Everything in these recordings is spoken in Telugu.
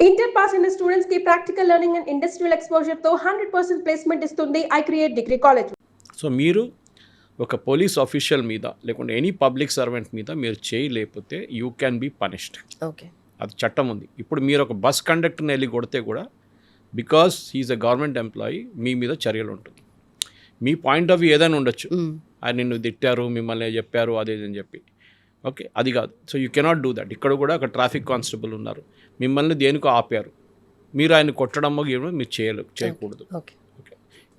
ఇంటర్ పాస్ అయిన స్టూడెంట్స్ కి practical learning and industrial exposure తో 100% ప్లేస్మెంట్ ఇస్తుంది I create degree college. So మీరు ఒక పోలీస్ ఆఫీషియల్ మీద లేకుంటే ఎనీ పబ్లిక్ సర్వెంట్ మీద మీరు చేయలేకపోతే you can be punished. Okay, అది చట్టం ఉంది. ఇప్పుడు మీరు ఒక బస్ కండక్టర్ని వెళ్ళి కొడితే కూడా because he is a government employee మీ మీద చర్యలు ఉంటుంది. మీ పాయింట్ ఆఫ్ వ్యూ ఏదైనా ఉండొచ్చు, ఆయన నిన్ను తిట్టారు, మిమ్మల్ని చెప్పారు అదేదని చెప్పి, ఓకే అది కాదు. So you cannot do that. ఇక్కడ కూడా ఒక ట్రాఫిక్ కానిస్టేబుల్ ఉన్నారు, మిమ్మల్ని దేనికో ఆపారు, మీరు ఆయన కొట్టడమో మీరు చేయకూడదు. Okay,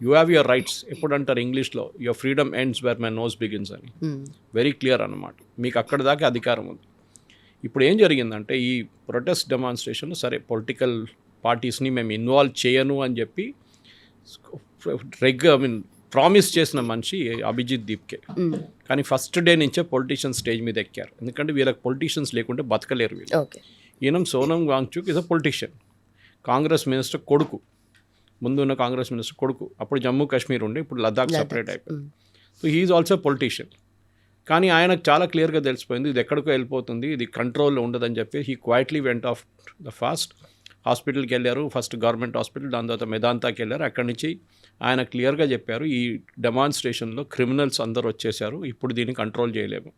you have your rights. ఎప్పుడు అంటారు ఇంగ్లీష్లో your freedom ends where my nose begins అని, వెరీ క్లియర్ అన్నమాట. మీకు అక్కడ దాకా అధికారం ఉంది. ఇప్పుడు ఏం జరిగిందంటే ఈ ప్రొటెస్ట్ డెమాన్స్ట్రేషన్లో సరే పొలిటికల్ పార్టీస్ని మేము ఇన్వాల్వ్ చేయను అని చెప్పి ప్రామిస్ చేసిన మనిషి అభిజిత్ దీప్కే. కానీ ఫస్ట్ డే నుంచే పొలిటీషియన్స్ స్టేజ్ మీద ఎక్కారు, ఎందుకంటే వీళ్ళకి పొలిటీషియన్స్ లేకుంటే బతకలేరు వీళ్ళు. ఈయన Sonam Wangchuk is a politician, Congress minister కొడుకు, ముందున్న కాంగ్రెస్ మినిస్టర్ కొడుకు. అప్పుడు జమ్మూ కాశ్మీర్ ఉండే, ఇప్పుడు లద్దాఖ్ సపరేట్ అయిపోయింది. So he's also politician. కానీ ఆయనకు చాలా క్లియర్గా తెలిసిపోయింది ఇది ఎక్కడికో వెళ్ళిపోతుంది, ఇది కంట్రోల్లో ఉండదని చెప్పి he quietly went off the fast. హాస్పిటల్కి వెళ్ళారు, ఫస్ట్ గవర్నమెంట్ హాస్పిటల్, దాని తర్వాత మెదాంతాకి వెళ్ళారు. అక్కడి నుంచి ఆయన క్లియర్గా చెప్పారు ఈ డెమాన్స్ట్రేషన్లో క్రిమినల్స్ అందరూ వచ్చేసారు, ఇప్పుడు దీన్ని కంట్రోల్ చేయలేము,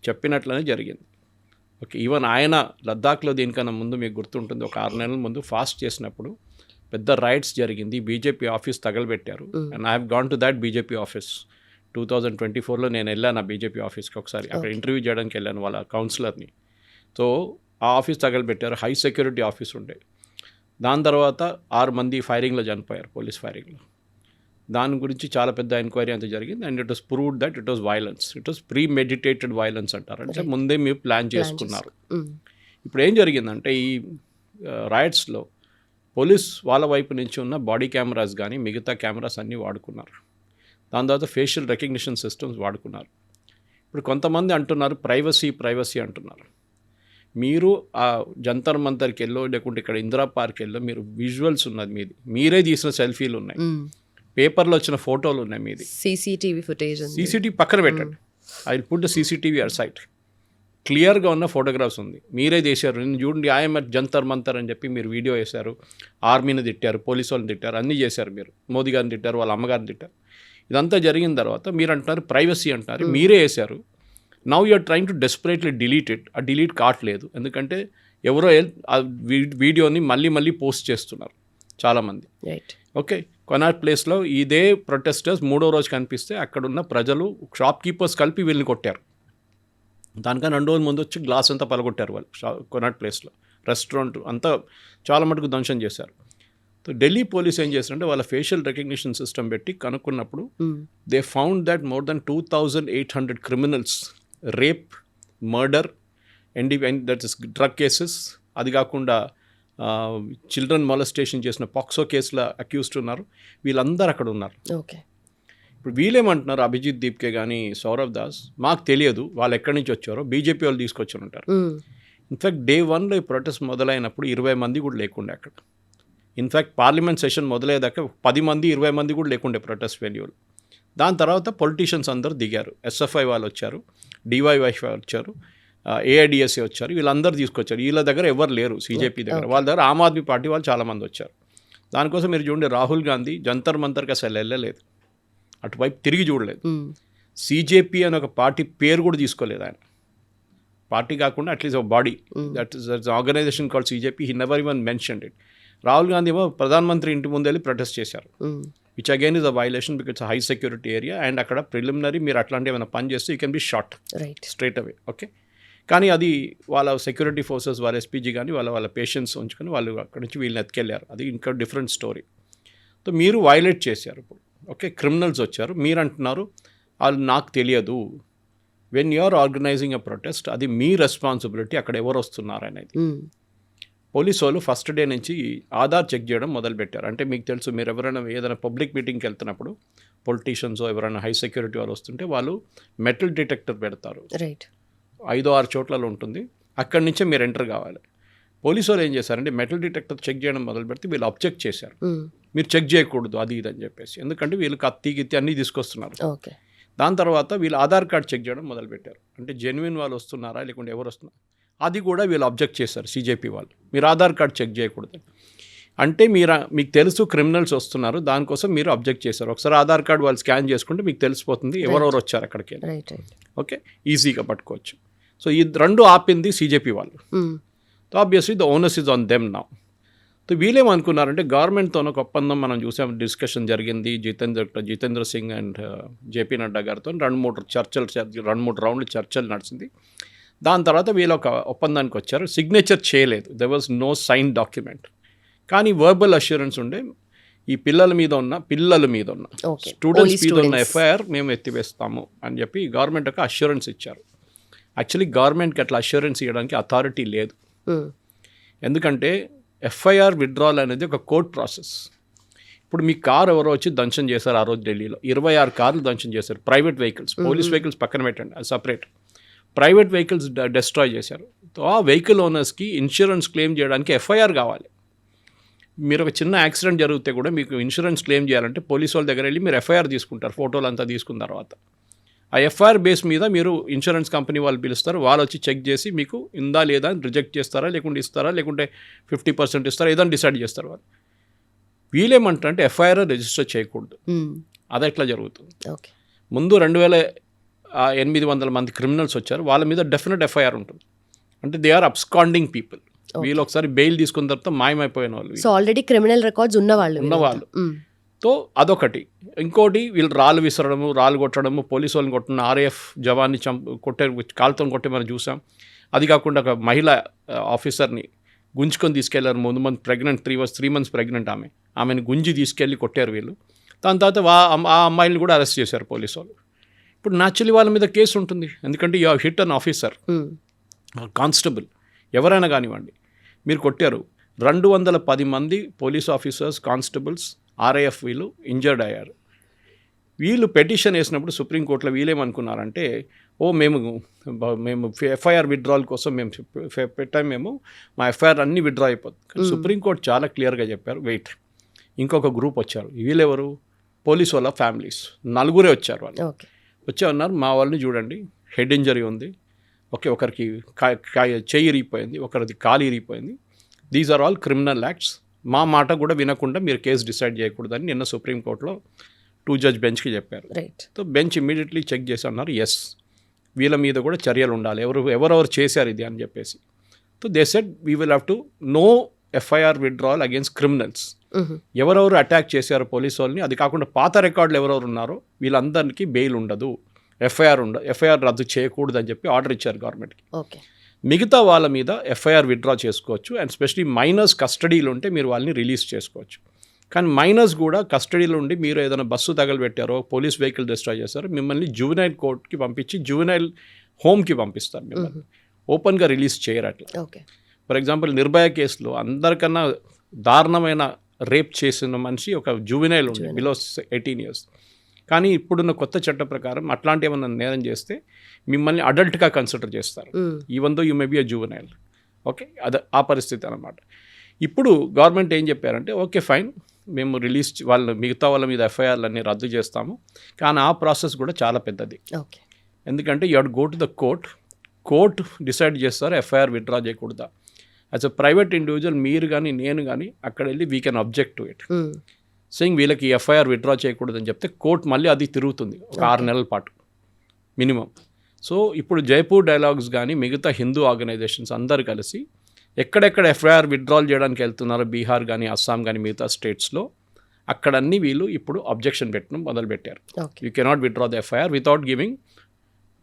చెప్పినట్లనే జరిగింది. ఓకే, ఈవెన్ ఆయన లద్దాఖ్లో దీనికన్నా ముందు మీకు గుర్తుంటుంది, ఒక 6 నెలల ముందు ఫాస్ట్ చేసినప్పుడు పెద్ద రైట్స్ జరిగింది, బీజేపీ ఆఫీస్ తగలబెట్టారు. And I have gone to that BJP office 2024లో నేను వెళ్ళాను ఆ బీజేపీ ఆఫీస్కి ఒకసారి, అక్కడ ఇంటర్వ్యూ చేయడానికి వెళ్ళాను వాళ్ళ కౌన్సిలర్ని. సో ఆ ఆఫీస్ తగలబెట్టారు, హై సెక్యూరిటీ ఆఫీస్ ఉండే. దాని తర్వాత 6 మంది ఫైరింగ్లో చనిపోయారు, పోలీస్ ఫైరింగ్లో. దాని గురించి చాలా పెద్ద ఎంక్వైరీ అంతా జరిగింది. And it was proved that it was violence, it was pre meditated violence అంటారు, అంటే ముందే మీరు ప్లాన్ చేసుకున్నారు. ఇప్పుడు ఏం జరిగిందంటే ఈ రైట్స్లో పోలీస్ వాళ్ళ వైపు నుంచి ఉన్న బాడీ కెమెరాస్ కానీ మిగతా కెమెరాస్ అన్నీ వాడుకున్నారు. దాని తర్వాత ఫేషియల్ రికగ్నిషన్ సిస్టమ్స్ వాడుకున్నారు. ఇప్పుడు కొంతమంది అంటున్నారు ప్రైవసీ అంటున్నారు. మీరు ఆ జంతర్ మంతర్కి వెళ్ళో లేకుంటే ఇక్కడ ఇందిరా పార్క్ వెళ్ళో మీరు విజువల్స్ ఉన్నది మీది, మీరే తీసిన సెల్ఫీలు ఉన్నాయి, పేపర్లో వచ్చిన ఫోటోలు ఉన్నాయి మీది, సీసీటీవీ ఫుటేజ్, సీసీటీవీ పక్కన పెట్టండి, I will put the CCTV at site, క్లియర్గా ఉన్న ఫోటోగ్రాఫ్స్ ఉంది, మీరే చేశారు. నేను చూడండి ఐఎమ్ అట్ జంతర్ మంతర్ అని చెప్పి మీరు వీడియో వేశారు, ఆర్మీని తిట్టారు, పోలీసు వాళ్ళని తిట్టారు, అన్నీ చేశారు మీరు, మోదీ గారిని తిట్టారు, వాళ్ళ అమ్మగారిని తిట్టారు. ఇదంతా జరిగిన తర్వాత మీరు అంటున్నారు ప్రైవసీ అంటున్నారు, మీరే వేశారు. Now you're trying to desperately delete it. ఆ డిలీట్ కావట్లేదు, ఎందుకంటే ఎవరో ఆ వీడియోని మళ్ళీ పోస్ట్ చేస్తున్నారు చాలామంది. ఓకే, కొనాట్ ప్లేస్లో ఇదే ప్రొటెస్టర్స్ 3వ రోజు కనిపిస్తే అక్కడున్న ప్రజలు షాప్ కీపర్స్ కలిపి వీళ్ళని కొట్టారు. దానికన్నా 2 రోజుల ముందు వచ్చి గ్లాస్ అంతా పలగొట్టారు వాళ్ళు కొనాట్ ప్లేస్లో, రెస్టారెంట్ అంతా చాలా మటుకు ధ్వంసం చేశారు. సో ఢిల్లీ పోలీస్ ఏం చేశారంటే వాళ్ళ ఫేషియల్ రికగ్నిషన్ సిస్టమ్ పెట్టి కనుక్కున్నప్పుడు they found that more than 2,800 criminals, rape, murder, that is drug cases, అది కాకుండా చిల్డ్రన్ మొలెస్టేషన్ చేసిన పాక్సో కేసులో అక్యూజ్డ్ ఉన్నారు, వీళ్ళందరూ అక్కడ ఉన్నారు. ఓకే, ఇప్పుడు వీళ్ళేమంటున్నారు అభిజిత్ దీప్కే కానీ సౌరవ్ దాస్, మాకు తెలియదు వాళ్ళు ఎక్కడి నుంచి వచ్చారో, బీజేపీ వాళ్ళు తీసుకొచ్చారు అంటారు. ఇన్ఫ్యాక్ట్ Day 1లో ఈ ప్రొటెస్ట్ మొదలైనప్పుడు 20 మంది కూడా లేకుండే అక్కడ. ఇన్ఫ్యాక్ట్ పార్లమెంట్ సెషన్ మొదలయ్యేదాకా 10 మంది 20 మంది కూడా లేకుండే ప్రొటెస్ట్ వెన్యూలు. దాని తర్వాత పొలిటీషియన్స్ అందరూ దిగారు, ఎస్ఎఫ్ఐ వాళ్ళు వచ్చారు, డివైఎఫ్ఐ వచ్చారు, ఏఐడిఎస్ఏ వచ్చారు, వీళ్ళందరూ తీసుకొచ్చారు. వీళ్ళ దగ్గర ఎవరు లేరు సీజేపీ దగ్గర, వాళ్ళ దగ్గర ఆమ్ ఆద్మీ పార్టీ వాళ్ళు చాలామంది వచ్చారు. దానికోసం మీరు చూడండి రాహుల్ గాంధీ జంతర్ మంతర్కి అసలు వెళ్ళలేదు, అటువైపు తిరిగి చూడలేదు. సీజేపీ అని ఒక పార్టీ పేరు కూడా తీసుకోలేదు ఆయన, పార్టీ కాకుండా అట్లీస్ట్ ఒక body, that is organization called CJP, he never even mentioned it. Rahul Gandhi ఏమో ప్రధానమంత్రి ఇంటి ముందు వెళ్ళి ప్రొటెస్ట్ చేశారు, which again is a violation because high security area. And అక్కడ ప్రిలిమినరీ మీరు అట్లాంటి ఏమైనా పని చేస్తే you can be shot straight away. Okay, కానీ అది వాళ్ళ సెక్యూరిటీ ఫోర్సెస్, వాళ్ళ ఎస్పీజీ కానీ వాళ్ళ పేషెంట్స్ ఉంచుకొని వాళ్ళు అక్కడి నుంచి వీళ్ళని ఎత్తుకెళ్ళారు, అది ఇంకా డిఫరెంట్ స్టోరీ. సో మీరు వైలేట్ చేశారు ఇప్పుడు. ఓకే, క్రిమినల్స్ వచ్చారు, మీరు అంటున్నారు వాళ్ళు నాకు తెలియదు. When you are organizing a protest అది మీ రెస్పాన్సిబిలిటీ, అక్కడ ఎవరు వస్తున్నారు అనేది. పోలీసు వాళ్ళు ఫస్ట్ డే నుంచి ఆధార్ చెక్ చేయడం మొదలుపెట్టారు. అంటే మీకు తెలుసు, మీరు ఎవరైనా ఏదైనా పబ్లిక్ మీటింగ్కి వెళ్తున్నప్పుడు పొలిటీషియన్స్ ఎవరైనా హై సెక్యూరిటీ వాళ్ళు వస్తుంటే వాళ్ళు మెటల్ డిటెక్టర్ పెడతారు, 5-6 చోట్లలో ఉంటుంది, అక్కడి నుంచే మీరు ఎంటర్ కావాలి. పోలీసు వాళ్ళు ఏం చేశారంటే మెటల్ డిటెక్టర్ చెక్ చేయడం మొదలు పెడితే వీళ్ళు అబ్జెక్ట్ చేశారు, మీరు చెక్ చేయకూడదు అది ఇది అని చెప్పేసి, ఎందుకంటే వీళ్ళు కత్తి గిత్తి అన్నీ తీసుకొస్తున్నారు. దాని తర్వాత వీళ్ళు ఆధార్ కార్డ్ చెక్ చేయడం మొదలుపెట్టారు, అంటే జెన్యున్ వాళ్ళు వస్తున్నారా లేకుంటే ఎవరు వస్తున్నారు. అది కూడా వీళ్ళు అబ్జెక్ట్ చేశారు సీజేపీ వాళ్ళు, మీరు ఆధార్ కార్డ్ చెక్ చేయకూడదు అంటే మీకు తెలుసు క్రిమినల్స్ వస్తున్నారు, దానికోసం మీరు అబ్జెక్ట్ చేశారు. ఒకసారి ఆధార్ కార్డ్ వాళ్ళు స్కాన్ చేసుకుంటే మీకు తెలిసిపోతుంది ఎవరెవరు వచ్చారు అక్కడికి. ఓకే, ఈజీగా పట్టుకోవచ్చు. సో ఈ రెండు ఆపింది సీజేపీ వాళ్ళు. So obviously the owners is on them now. So వీళ్ళేమనుకున్నారంటే గవర్నమెంట్తో ఒక ఒప్పందం మనం చూసాం, డిస్కషన్ జరిగింది జితేంద్ర సింగ్ అండ్ జేపీ నడ్డా గారితో 2-3 రౌండ్లు చర్చలు నడిచింది. దాని తర్వాత వీళ్ళు ఒక ఒప్పందానికి వచ్చారు. సిగ్నేచర్ చేయలేదు, there was no sign document, కానీ వర్బల్ అష్యూరెన్స్ ఉండే ఈ పిల్లల మీద ఉన్న స్టూడెంట్స్ మీద ఉన్న ఎఫ్ఐఆర్ మేము ఎత్తివేస్తాము అని చెప్పి గవర్నమెంట్ ఒక అష్యూరెన్స్ ఇచ్చారు. యాక్చువల్లీ గవర్నమెంట్కి అట్లా అష్యూరెన్స్ ఇవ్వడానికి అథారిటీ లేదు. ఎందుకంటే ఎఫ్ఐఆర్ విత్డ్రాల్ అనేది ఒక కోర్ట్ ప్రాసెస్. ఇప్పుడు మీ కారు ఎవరో వచ్చి దంచం చేశారు ఆ రోజు ఢిల్లీలో, 26 కార్లు దంచం చేశారు. ప్రైవేట్ వెహికల్స్, పోలీస్ వెహికల్స్ పక్కన పెట్టండి, అది సపరేట్. ప్రైవేట్ వెహికల్స్ డెస్ట్రాయ్ చేశారు. ఆ వెహికల్ ఓనర్స్కి ఇన్సూరెన్స్ క్లెయిమ్ చేయడానికి ఎఫ్ఐఆర్ కావాలి. మీరు ఒక చిన్న యాక్సిడెంట్ జరిగితే కూడా మీకు ఇన్సూరెన్స్ క్లెయిమ్ చేయాలంటే పోలీసు వాళ్ళ దగ్గర వెళ్ళి మీరు ఎఫ్ఐఆర్ తీసుకుంటారు, ఫోటోలు అంతా తీసుకున్న తర్వాత. ఆ ఎఫ్ఐఆర్ బేస్ మీద మీరు ఇన్సూరెన్స్ కంపెనీ వాళ్ళు పిలుస్తారు, వాళ్ళు వచ్చి చెక్ చేసి మీకు ఇందా లేదా అని రిజెక్ట్ చేస్తారా, లేకుంటే ఇస్తారా, లేకుంటే 50% ఇస్తారా, ఏదైనా డిసైడ్ చేస్తారు వాళ్ళు. వీళ్ళేమంటారంటే ఎఫ్ఐఆర్ రిజిస్టర్ చేయకూడదు. అది ఎట్లా జరుగుతుంది? ముందు 2800 మంది క్రిమినల్స్ వచ్చారు, వాళ్ళ మీద డెఫినెట్ ఎఫ్ఐఆర్ ఉంటుంది. అంటే దే ఆర్ అబ్స్కాండింగ్ పీపుల్. వీళ్ళు ఒకసారి బెయిల్ తీసుకున్న తర్వాత మాయమైపోయిన వాళ్ళు, సో ఆల్రెడీ క్రిమినల్ రికార్డ్స్ ఉన్నవాళ్ళు. తో అదొకటి. ఇంకోటి వీళ్ళు రాళ్ళు విసరడము, రాళ్ళు కొట్టడము, పోలీసు వాళ్ళని కొట్టిన ఆర్ఏఎఫ్ జవాన్ని కొట్టే కాలుతో కొట్టే మనం చూసాం. అది కాకుండా ఒక మహిళ ఆఫీసర్ని గుంజుకొని తీసుకెళ్లారు. ముందు మంది ప్రెగ్నెంట్, 3 months ప్రెగ్నెంట్ ఆమెను గుంజి తీసుకెళ్ళి కొట్టారు వీళ్ళు. దాని తర్వాత ఆ అమ్మాయిని కూడా అరెస్ట్ చేశారు పోలీసు వాళ్ళు. ఇప్పుడు న్యాచురలీ వాళ్ళ మీద కేసు ఉంటుంది, ఎందుకంటే you hit an officer, constable ఎవరైనా కానివ్వండి, మీరు కొట్టారు. 210 మంది పోలీస్ ఆఫీసర్స్, కానిస్టేబుల్స్, ఆర్ఐఎఫ్ వీళ్ళు ఇంజర్డ్ అయ్యారు. వీళ్ళు పెటిషన్ వేసినప్పుడు సుప్రీంకోర్టులో వీళ్ళేమనుకున్నారంటే, మేము ఎఫ్ఐఆర్ విత్డ్రాల్ కోసం మేము పెట్టాము, మా ఎఫ్ఐఆర్ అన్నీ విత్డ్రా అయిపోతుంది. కానీ సుప్రీంకోర్టు చాలా క్లియర్గా చెప్పారు, వెయిట్, ఇంకొక గ్రూప్ వచ్చారు. వీళ్ళెవరు? పోలీసు వాళ్ళ ఫ్యామిలీస్ 4 వచ్చారు. వాళ్ళు వచ్చే ఉన్నారు, మా వాళ్ళని చూడండి, హెడ్ ఇంజరీ ఉంది, ఒకరికి చెయ్యి ఇరిగిపోయింది, ఒకరిది కాలు ఇరిగిపోయింది, these are all criminal acts, మా మాట కూడా వినకుండా మీరు కేసు డిసైడ్ చేయకూడదని నిన్న సుప్రీంకోర్టులో 2 judge బెంచ్కి చెప్పారు. సో బెంచ్ ఇమీడియట్లీ చెక్ చేసి అన్నారు, ఎస్ వీళ్ళ మీద కూడా చర్యలు ఉండాలి, ఎవరెవరు చేశారు ఇది అని చెప్పేసి. So they said we will have to know FIR withdrawal against criminals. ఎవరెవరు అటాక్ చేశారో పోలీసు వాళ్ళని, అది కాకుండా పాత రికార్డులు ఎవరెవరు ఉన్నారో వీళ్ళందరికీ బెయిల్ ఉండదు, ఎఫ్ఐఆర్ రద్దు చేయకూడదు అని చెప్పి ఆర్డర్ ఇచ్చారు గవర్నమెంట్కి. మిగతా వాళ్ళ మీద ఎఫ్ఐఆర్ విత్డ్రా చేసుకోవచ్చు, అండ్ స్పెషలీ మైనర్స్ కస్టడీలో ఉంటే మీరు వాళ్ళని రిలీజ్ చేసుకోవచ్చు. కానీ మైనర్స్ కూడా కస్టడీలో ఉండి మీరు ఏదైనా బస్సు తగలబెట్టారో, పోలీస్ వెహికల్ డిస్ట్రాయ్ చేస్తారో, మిమ్మల్ని జువెనైల్ కోర్ట్కి పంపించి జువెనైల్ హోమ్కి పంపిస్తారు, మిమ్మల్ని ఓపెన్గా రిలీజ్ చేయరు అట్లా. ఫర్ ఎగ్జాంపుల్ నిర్భయ కేసులో అందరికన్నా దారుణమైన రేప్ చేసిన మనిషి ఒక జువెనైల్ ఉండే, బిలో 18 years. కానీ ఇప్పుడున్న కొత్త చట్ట ప్రకారం అట్లాంటి ఏమన్నా నేరం చేస్తే మిమ్మల్ని అడల్ట్గా కన్సిడర్ చేస్తారు, even though you may be a juvenile. Okay, అది ఆ పరిస్థితి అన్నమాట. ఇప్పుడు గవర్నమెంట్ ఏం చెప్పారంటే, ఓకే ఫైన్, మేము మిగతా వాళ్ళ మీద ఎఫ్ఐఆర్లన్నీ రద్దు చేస్తాము, కానీ ఆ ప్రాసెస్ కూడా చాలా పెద్దది. ఎందుకంటే you have to go to the court decide చేస్తారు ఎఫ్ఐఆర్ విత్డ్రా చేయకూడదా. యాజ్ అ ప్రైవేట్ ఇండివిజువల్ మీరు కానీ నేను కానీ అక్కడ వెళ్ళి we can object to it, saying వీళ్ళకి ఎఫ్ఐఆర్ విత్డ్రా చేయకూడదని చెప్తే కోర్ట్ మళ్ళీ అది తిరుగుతుంది ఒక 6 నెలల పాటు మినిమం. సో ఇప్పుడు జైపూర్ డైలాగ్స్ కానీ మిగతా హిందూ ఆర్గనైజేషన్స్ అందరు కలిసి ఎక్కడెక్కడ ఎఫ్ఐఆర్ విత్డ్రాల్ చేయడానికి వెళ్తున్నారో, బీహార్ కానీ అస్సాం కానీ మిగతా స్టేట్స్లో, అక్కడన్నీ వీళ్ళు ఇప్పుడు అబ్జెక్షన్ పెట్టడం మొదలుపెట్టారు. You cannot withdraw the FIR without giving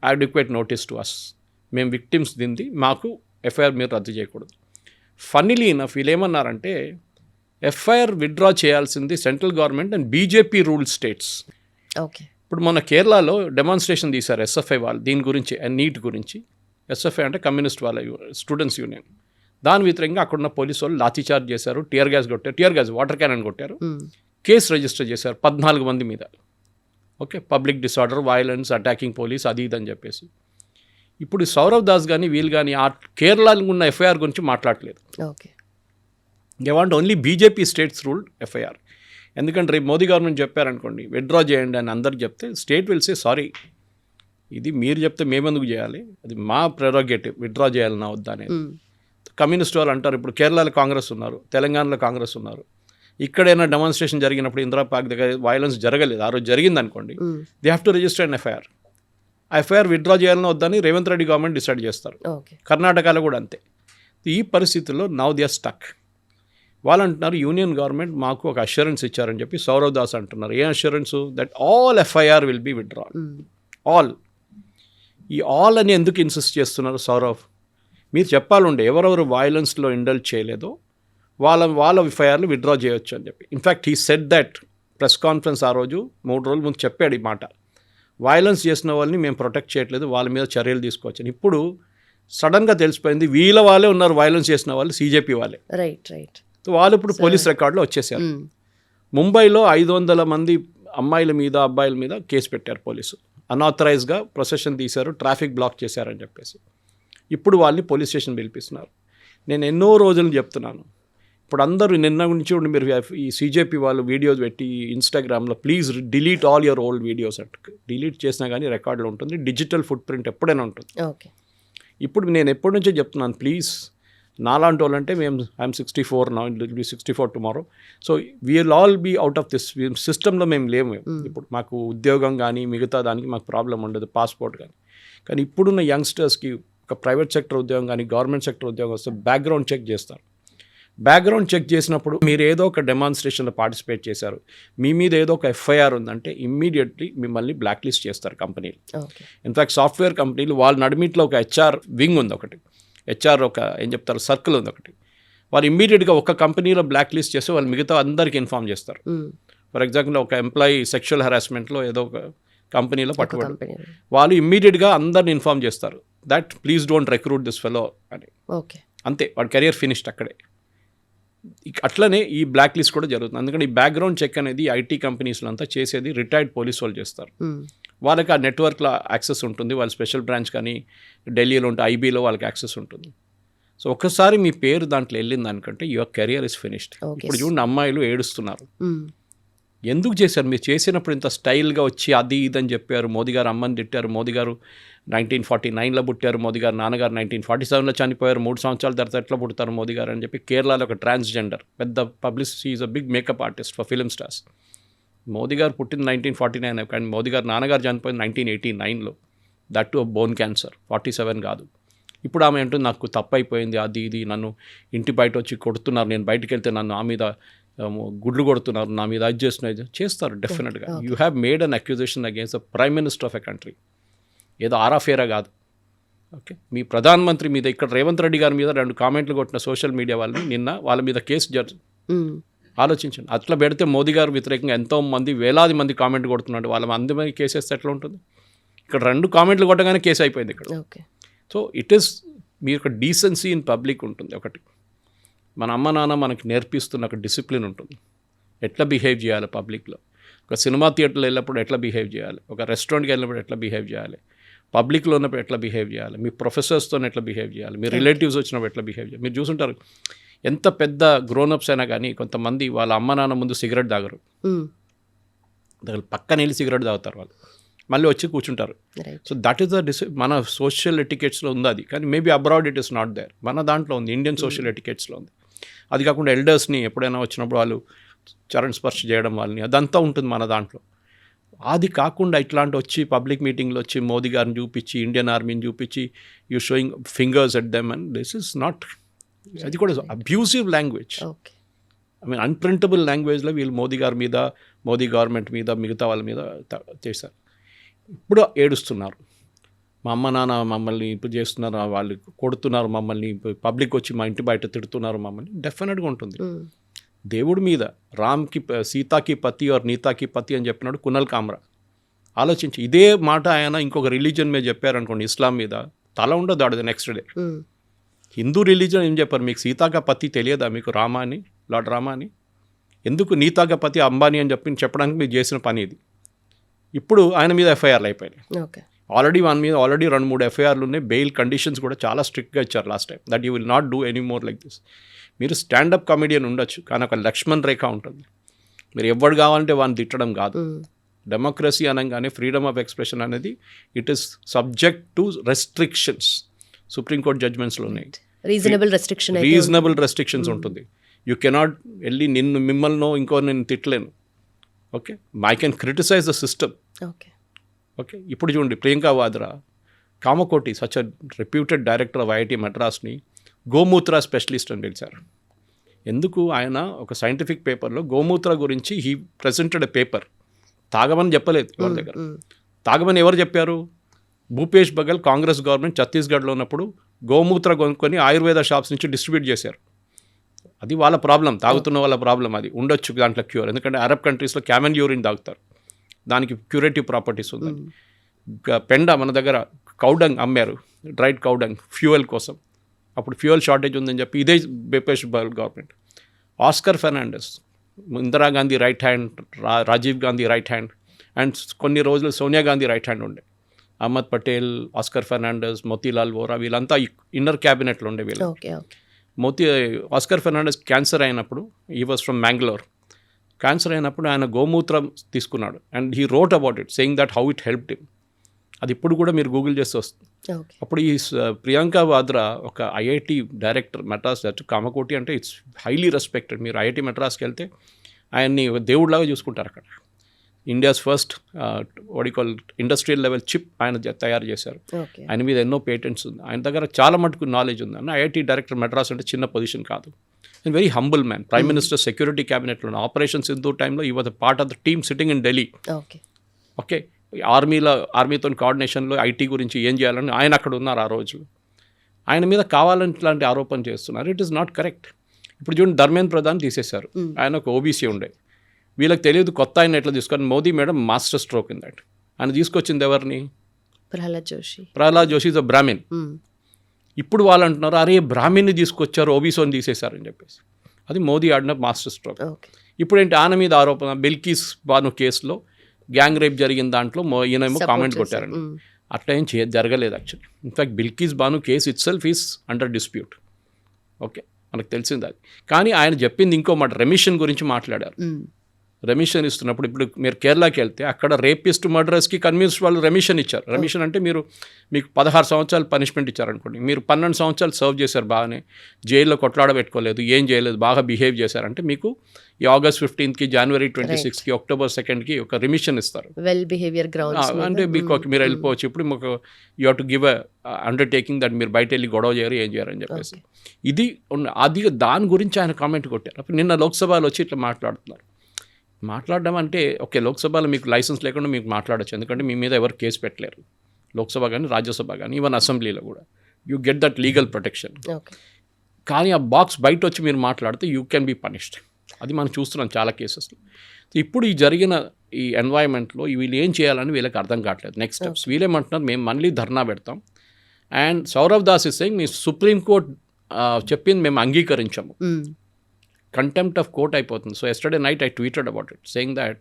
adequate notice to us. మేము విక్టిమ్స్ దింది, మాకు ఎఫ్ఐఆర్ మీరు రద్దు చేయకూడదు. ఫన్నీలీ ఇనఫ్ వీళ్ళు ఏమన్నారంటే, ఎఫ్ఐఆర్ విత్డ్రా చేయాల్సింది central government and BJP rule states. ఇప్పుడు మన కేరళలో డెమాన్స్ట్రేషన్ తీశారు ఎస్ఎఫ్ఐ వాళ్ళు దీని గురించి, నీట్ గురించి. ఎస్ఎఫ్ఐ అంటే కమ్యూనిస్ట్ వాళ్ళ స్టూడెంట్స్ యూనియన్. దాని వ్యతిరేకంగా అక్కడున్న పోలీసు వాళ్ళు లాఠీచార్జ్ చేశారు, టియర్ గ్యాస్ వాటర్ క్యానన్ కొట్టారు, కేసు రిజిస్టర్ చేశారు 14 మంది మీద. Okay, public disorder, violence, attacking police, అది ఇదని చెప్పేసి. ఇప్పుడు సౌరవ్ దాస్ కానీ వీళ్ళు కానీ ఆ కేరళలో ఉన్న ఎఫ్ఐఆర్ గురించి మాట్లాడలేదు. They want only BJP states ruled FIR. ఎందుకంటే రేపు మోదీ గవర్నమెంట్ చెప్పారనుకోండి విత్డ్రా చేయండి అని అందరికి చెప్తే, స్టేట్ విల్ సే సారీ, ఇది మీరు చెప్తే మేమెందుకు చేయాలి, అది మా ప్రెరోగేటివ్, విత్డ్రా చేయాలన్నా వద్దా అనేది. కమ్యూనిస్ట్ వాళ్ళు అంటారు ఇప్పుడు కేరళలో కాంగ్రెస్ ఉన్నారు, తెలంగాణలో కాంగ్రెస్ ఉన్నారు, ఇక్కడైనా డెమాన్స్ట్రేషన్ జరిగినప్పుడు ఇందిరా పార్క్ దగ్గర వైలెన్స్ జరగలేదు, ఆ రోజు జరిగింది అనుకోండి, they have to register an FIR withdraw చేయాలని వద్దని రేవంత్ రెడ్డి గవర్నమెంట్ డిసైడ్ చేస్తారు. కర్ణాటకలో కూడా అంతే. ఈ పరిస్థితుల్లో నౌ దే ఆర్ స్టక్. వాళ్ళు అంటున్నారు యూనియన్ గవర్నమెంట్ మాకు ఒక అష్యూరెన్స్ ఇచ్చారని చెప్పి సౌరవ్ దాస్ అంటున్నారు. ఏ assurance? That all FIR will be withdrawn. All. ఈ ఆల్ అని ఎందుకు ఇన్సిస్ట్ చేస్తున్నారు సౌరవ్? మీరు చెప్పాలంటే ఎవరెవరు వైలెన్స్లో ఇండల్జ్ చేయలేదో వాళ్ళ ఎఫ్ఐఆర్లు విత్డ్రా చేయొచ్చు అని చెప్పి. In fact he said that press conference ఆ రోజు 3 రోజుల ముందు చెప్పాడు ఈ మాట. వైలెన్స్ చేసిన వాళ్ళని మేము ప్రొటెక్ట్ చేయట్లేదు, వాళ్ళ మీద చర్యలు తీసుకోవచ్చని. ఇప్పుడు సడన్గా తెలిసిపోయింది వీళ్ళ వాళ్ళే ఉన్నారు వైలెన్స్ చేసిన వాళ్ళు, CJP వాళ్ళే. రైట్. వాళ్ళు ఇప్పుడు పోలీస్ రికార్డులో వచ్చేసారు. ముంబైలో 500 మంది అమ్మాయిల మీద అబ్బాయిల మీద కేసు పెట్టారు పోలీసు. అన్ఆథరైజ్గా ప్రొసెషన్ తీశారు, ట్రాఫిక్ బ్లాక్ చేశారని చెప్పేసి. ఇప్పుడు వాళ్ళని పోలీస్ స్టేషన్ పిలిపిస్తున్నారు. నేను ఎన్నో రోజులు చెప్తున్నాను, ఇప్పుడు అందరూ నిన్న నుంచి మీరు ఈ CJP వాళ్ళు వీడియోస్ పెట్టి ఇన్స్టాగ్రామ్లో please delete all your old videos అంటే డిలీట్ చేసినా కానీ రికార్డులో ఉంటుంది, డిజిటల్ ఫుట్ ప్రింట్ ఎప్పుడైనా ఉంటుంది. ఇప్పుడు నేను ఎప్పటి నుంచో చెప్తున్నాను, ప్లీజ్ నాలాంటి వాళ్ళంటే మేము ఐఎమ్ 64 నా, it be 64 tomorrow. So we'll all be out of this సిస్టంలో మేము లేము. ఇప్పుడు మాకు ఉద్యోగం కానీ మిగతా దానికి మాకు ప్రాబ్లం ఉండదు, పాస్పోర్ట్ కానీ ఇప్పుడున్న యంగ్స్టర్స్కి ఒక ప్రైవేట్ సెక్టర్ ఉద్యోగం కానీ గవర్నమెంట్ సెక్టర్ ఉద్యోగం వస్తే బ్యాక్గ్రౌండ్ చెక్ చేస్తారు. బ్యాక్గ్రౌండ్ చెక్ చేసినప్పుడు మీరు ఏదో ఒక డెమాన్స్ట్రేషన్లో పార్టిసిపేట్ చేశారు, మీ మీద ఏదో ఒక ఎఫ్ఐఆర్ ఉందంటే ఇమ్మీడియట్లీ మిమ్మల్ని బ్లాక్ లిస్ట్ చేస్తారు కంపెనీలు. ఇన్ఫ్యాక్ట్ సాఫ్ట్వేర్ కంపెనీలు వాళ్ళ నడిమిట్లో ఒక HR వింగ్ ఉంది, ఒకటి HR ఒక ఏం చెప్తారు సర్కిల్ ఉంది ఒకటి. వాళ్ళు ఇమ్మీడియట్గా ఒక కంపెనీలో బ్లాక్ లిస్ట్ చేస్తే వాళ్ళు మిగతా అందరికీ ఇన్ఫార్మ్ చేస్తారు. ఫర్ ఎగ్జాంపుల్ ఒక ఎంప్లాయీ సెక్షువల్ హెరాస్మెంట్లో ఏదో ఒక కంపెనీలో పట్టుబడి వాళ్ళు ఇమ్మీడియట్గా అందరిని ఇన్ఫార్మ్ చేస్తారు that please don't recruit this fellow అని. అంతే, వాడి కెరియర్ ఫినిష్డ్ అక్కడే. అట్లనే ఈ బ్లాక్ లిస్ట్ కూడా జరుగుతుంది. అందుకని ఈ బ్యాక్గ్రౌండ్ చెక్ అనేది IT కంపెనీస్లో అంతా చేసేది రిటైర్డ్ పోలీస్ వాళ్ళు చేస్తారు. వాళ్ళకి ఆ నెట్వర్క్లో యాక్సెస్ ఉంటుంది, వాళ్ళ స్పెషల్ బ్రాంచ్ కానీ ఢిల్లీలో ఉంటే IBలో వాళ్ళకి యాక్సెస్ ఉంటుంది. సో ఒక్కసారి మీ పేరు దాంట్లో వెళ్ళింది అనుకంటే యువర్ కెరియర్ ఇస్ ఫినిష్డ్. ఇప్పుడు చూడండి అమ్మాయిలు ఏడుస్తున్నారు. ఎందుకు చేశారు? మీరు చేసినప్పుడు ఇంత స్టైల్గా వచ్చి అది ఇదని చెప్పారు. మోదీ గారు అమ్మని తిట్టారు. మోదీ గారు 1949లో పుట్టారు, మోదీ గారు నాన్నగారు 1947లో చనిపోయారు, 3 సంవత్సరాల తర్వాత ఎట్లా పుడతారు మోదీ గారు అని చెప్పి. కేరళలో ఒక ట్రాన్స్జెండర్ పెద్ద publicity, is a big makeup artist for film stars. Modi garu పుట్టింది 1949, కానీ మోదీ గారు నాన్నగారు చనిపోయింది 1989లో, దట్ టు బోన్ క్యాన్సర్, 47 కాదు. ఇప్పుడు ఆమె అంటుంది నాకు తప్పు అయిపోయింది, అది ఇది నన్ను ఇంటి బయట వచ్చి కొడుతున్నారు, నేను బయటికి వెళ్తే నన్ను ఆ మీద గుడ్లు కొడుతున్నారు, నా మీద అది చేస్తారు డెఫినెట్గా. You have made an accusation against the prime minister of a country. ఏదో ఆరాఫేరా కాదు. ఓకే, మీ ప్రధానమంత్రి మీద ఇక్కడ రేవంత్ రెడ్డి గారి మీద 2 కామెంట్లు కొట్టిన సోషల్ మీడియా వాళ్ళని నిన్న వాళ్ళ మీద కేసు ఆలోచించండి. అట్లా పెడితే మోదీ గారు వ్యతిరేకంగా ఎంతో మంది వేలాది మంది కామెంట్ కొడుతున్నాడు, వాళ్ళ అందరి కేసు వేస్తే ఎట్లా ఉంటుంది? ఇక్కడ 2 కామెంట్లు కొట్టగానే కేసు అయిపోయింది ఇక్కడ. సో ఇట్ ఈస్ మీ యొక్క డీసెన్సీ ఇన్ పబ్లిక్ ఉంటుంది. ఒకటి మన అమ్మ నాన్న మనకి నేర్పిస్తున్న ఒక డిసిప్లిన్ ఉంటుంది, ఎట్లా బిహేవ్ చేయాలి పబ్లిక్లో. ఒక సినిమా థియేటర్లో వెళ్ళినప్పుడు ఎట్లా బిహేవ్ చేయాలి, ఒక రెస్టారెంట్కి వెళ్ళినప్పుడు ఎట్లా బిహేవ్ చేయాలి, పబ్లిక్లో ఉన్నప్పుడు ఎట్లా బిహేవ్ చేయాలి, మీ ప్రొఫెసర్స్తో ఎట్లా బిహేవ్ చేయాలి, మీ రిలేటివ్స్ వచ్చినప్పుడు ఎట్లా బిహేవ్ చేయాలి. మీరు చూసుంటారు ఎంత పెద్ద గ్రోనప్స్ అయినా కానీ కొంతమంది వాళ్ళ అమ్మ నాన్న ముందు సిగరెట్ తాగరు, పక్కన వెళ్ళి సిగరెట్ తాగుతారు, వాళ్ళు మళ్ళీ వచ్చి కూర్చుంటారు. సో దట్ ఈస్ ద మన సోషల్ ఎటికెట్స్లో ఉంది అది. కానీ maybe abroad it is not there, మన దాంట్లో ఉంది, ఇండియన్ సోషల్ ఎటికెట్స్లో ఉంది. అది కాకుండా ఎల్డర్స్ని ఎప్పుడైనా వచ్చినప్పుడు వాళ్ళు చరణ్ స్పర్శ చేయడం వాళ్ళని, అదంతా ఉంటుంది మన దాంట్లో. అది కాకుండా ఇట్లాంటి వచ్చి పబ్లిక్ మీటింగ్లో వచ్చి మోదీ గారిని చూపించి ఇండియన్ ఆర్మీని చూపించి you showing fingers at them and this is not, అది కూడా అబ్యూసివ్ లాంగ్వేజ్. ఐ మీన్ అన్ప్రింటబుల్ లాంగ్వేజ్లో వీళ్ళు మోదీ గారి మీద, మోదీ గవర్నమెంట్ మీద, మిగతా వాళ్ళ మీద చేశారు. ఇప్పుడు ఏడుస్తున్నారు, మా అమ్మ నాన్న మమ్మల్ని ఇప్పుడు చేస్తున్నారు, వాళ్ళు కొడుతున్నారు మమ్మల్ని, పబ్లిక్ వచ్చి మా ఇంటి బయట తిడుతున్నారు మమ్మల్ని. డెఫినెట్గా ఉంటుంది. దేవుడి మీద రామ్కి సీతాకి పతి ఆర్ నీతాకి పతి అని చెప్పినాడు కునల్ కామ్రా. ఆలోచించి ఇదే మాట ఆయన ఇంకొక రిలీజన్ మీద చెప్పారనుకోండి, ఇస్లాం మీద, తల ఉండదు ఆడదు నెక్స్ట్ డే. హిందూ రిలీజన్ ఏం చెప్పారు, మీకు సీతాక పతి తెలియదా, మీకు రామా అని, లార్డ్ రామా అని, ఎందుకు నీతాక పతి అంబానీ అని చెప్పడానికి మీరు చేసిన పని ఇది. ఇప్పుడు ఆయన మీద ఎఫ్ఐఆర్లు అయిపోయినాయి. ఆల్రెడీ 2-3 ఎఫ్ఐఆర్లు ఉన్నాయి. బెయిల్ కండిషన్స్ కూడా చాలా స్ట్రిక్ట్గా ఇచ్చారు last time, that you will not do any more like this. మీరు స్టాండప్ కామెడియన్ ఉండొచ్చు, కానీ ఒక లక్ష్మణ్ రేఖ ఉంటుంది. మీరు ఎవడు కావాలంటే వాడిని తిట్టడం కాదు, డెమోక్రసీ అనగానే ఫ్రీడమ్ ఆఫ్ ఎక్స్ప్రెషన్ అనేది it is subject to restrictions. Supreme court జడ్జ్మెంట్స్లో ఉన్నాయి. రీజనబుల్ రెస్ట్రిక్షన్స్ ఉంటుంది. యూ కెనాట్ వెళ్ళి మిమ్మల్ని ఇంకో నేను తిట్టలేను. Okay, I can criticise the system. Okay, ఇప్పుడు చూడండి Priyanka Vadra, Kamakoti such a reputed director of IIT మద్రాస్ని గోమూత్ర స్పెషలిస్ట్ అని పిలిచారు. ఎందుకు? ఆయన ఒక సైంటిఫిక్ పేపర్లో గోమూత్ర గురించి హీ ప్రెజెంటెడ్ ఎ పేపర్. తాగమని చెప్పలేదు ఎవరి దగ్గర. తాగమని ఎవరు చెప్పారు? భూపేష్ బఘెల్ కాంగ్రెస్ గవర్నమెంట్ ఛత్తీస్గఢ్లో ఉన్నప్పుడు గోమూత్ర కొనుక్కొని ఆయుర్వేద షాప్స్ నుంచి డిస్ట్రిబ్యూట్ చేశారు. అది వాళ్ళ ప్రాబ్లం, తాగుతున్న వాళ్ళ ప్రాబ్లం. అది ఉండొచ్చు దాంట్లో క్యూర్, ఎందుకంటే అరబ్ కంట్రీస్లో క్యామెల్ యూరిన్ తాగుతారు, దానికి క్యూరేటివ్ ప్రాపర్టీస్ ఉంది. పెండ మన దగ్గర కౌడంగ్ అమ్మారు, డ్రైడ్ కౌడంగ్ ఫ్యూయల్ కోసం. అప్పుడు ఫ్యూయల్ షార్టేజ్ ఉందని చెప్పి ఇదే Bhupesh Baghel government. Oscar Fernandes, Indira Gandhi right hand, Rajiv Gandhi right hand, and కొన్ని రోజులు సోనియా గాంధీ రైట్ హ్యాండ్ ఉండే. అహ్మద్ పటేల్, ఆస్కర్ ఫెర్నాండెస్, మోతీలాల్ వోరా, వీళ్ళంతా ఇన్నర్ క్యాబినెట్లో ఉండే. వీళ్ళు ఆస్కర్ ఫెర్నాండెస్ క్యాన్సర్ అయినప్పుడు, he was from Mangalore, cancer అయినప్పుడు ఆయన గోమూత్రం తీసుకున్నాడు and he wrote about it saying that how it helped him. అది ఇప్పుడు కూడా మీరు గూగుల్ చేస్తే వస్తుంది. అప్పుడు ఈ ప్రియాంక వాద్రా ఒక ఐఐటి డైరెక్టర్ మద్రాస్, కామకోటి అంటే ఇట్స్ హైలీ రెస్పెక్టెడ్. మీరు ఐఐటి మద్రాస్కి వెళ్తే ఆయన్ని దేవుడిలాగా చూసుకుంటారు. అక్కడ India's first call industrial level chip ఆయన తయారు చేశారు. ఆయన మీద ఎన్నో పేటెంట్స్ ఉంది. ఆయన దగ్గర చాలా మటుకు నాలెడ్జ్ ఉంది. అన్న ఐఐటి డైరెక్టర్ మద్రాస్ అంటే చిన్న పొజిషన్ కాదు. And very humble man. Prime minister security క్యాబినెట్లో ఆపరేషన్ సింధు టైంలో ఈ was part of the team sitting in Delhi. Okay, ఆర్మీతో కోఆర్డినేషన్లో ఐటీ గురించి ఏం చేయాలని ఆయన అక్కడ ఉన్నారు ఆ రోజు. ఆయన మీద కావాలని ఇట్లాంటి ఆరోపణ చేస్తున్నారు. It is not correct. ఇప్పుడు చూడండి, ధర్మేంద్ర ప్రధాన్ తీసేశారు. ఆయన ఒక ఓబీసీ ఉండే. వీళ్ళకి తెలియదు కొత్త ఆయన ఎట్లా తీసుకొని Modi madam master stroke in that. ఆయన తీసుకొచ్చింది ఎవరిని? Pralhad Joshi is a Brahmin. ఇప్పుడు వాళ్ళు అంటున్నారు అరే బ్రాహ్మిన్ని తీసుకొచ్చారు, ఓబీసీని తీసేశారని చెప్పేసి. అది మోదీ ఆడిన మాస్టర్ స్ట్రోక్. ఇప్పుడు ఏంటి ఆయన మీద ఆరోపణ? బిల్కిస్ బాను కేసులో గ్యాంగ్ రేప్ జరిగిన దాంట్లో ఈయనేమో కామెంట్ కొట్టారండి. అట్లా ఏం జరగలేదు actually. In fact Bilkis Bano case itself is under dispute. Okay, మనకు తెలిసింది అది. కానీ ఆయన చెప్పింది ఇంకో మాట, రెమిషన్ గురించి మాట్లాడారు. రెమిషన్ ఇస్తున్నప్పుడు ఇప్పుడు మీరు కేరళకి వెళ్తే అక్కడ రేపిస్ట్ మర్డరర్స్కి కన్విన్స్ వాళ్ళు రెమిషన్ ఇచ్చారు. రెమిషన్ అంటే మీకు 16 సంవత్సరాలు పనిష్మెంట్ ఇచ్చారనుకోండి, మీరు 12 సంవత్సరాలు సర్వ్ చేశారు, బాగానే జైల్లో కొట్లాడబెట్టుకోలేదు, ఏం చేయలేదు, బాగా బిహేవ్ చేశారంటే మీకు ఈ ఆగస్ట్ 15కి, జనవరి 26కి, అక్టోబర్ 2కి ఒక రెమిషన్ ఇస్తారు. వెల్ బిహేవియర్ గ్రౌండ్స్ అంటే మీకు మీరు వెళ్ళిపోవచ్చు. ఇప్పుడు మీకు you have to give a undertaking that మీరు బయట వెళ్ళి గొడవ చేయరు, ఏం చేయరు అని చెప్పేసి. అది దాని గురించి ఆయన కామెంట్ కొట్టారు. అప్పుడు నిన్న లోక్సభలో వచ్చి ఇట్లా మాట్లాడడం అంటే ఓకే, లోక్సభలో మీకు లైసెన్స్ లేకుండా మీకు మాట్లాడచ్చు, ఎందుకంటే మీ మీద ఎవరు కేసు పెట్టలేరు. లోక్సభ కానీ రాజ్యసభ కానీ ఈవెన్ అసెంబ్లీలో కూడా you get that legal protection. కానీ ఆ బాక్స్ బయట వచ్చి మీరు మాట్లాడితే యూ కెన్ బీ పనిష్డ్. అది మనం చూస్తున్నాం చాలా కేసెస్లో. ఇప్పుడు ఈ జరిగిన ఈ ఎన్వైరన్మెంట్లో వీళ్ళు ఏం చేయాలని వీళ్ళకి అర్థం కావట్లేదు. నెక్స్ట్ స్టెప్స్ వీళ్ళేమంటున్నారు, మేము మళ్ళీ ధర్నా పెడతాం. And Saurav Das is saying మీ సుప్రీంకోర్టు చెప్పింది మేము అంగీకరించాము. కంటెంప్ట్ ఆఫ్ కోర్ట్ అయిపోతుంది. So yesterday night I tweeted about it saying that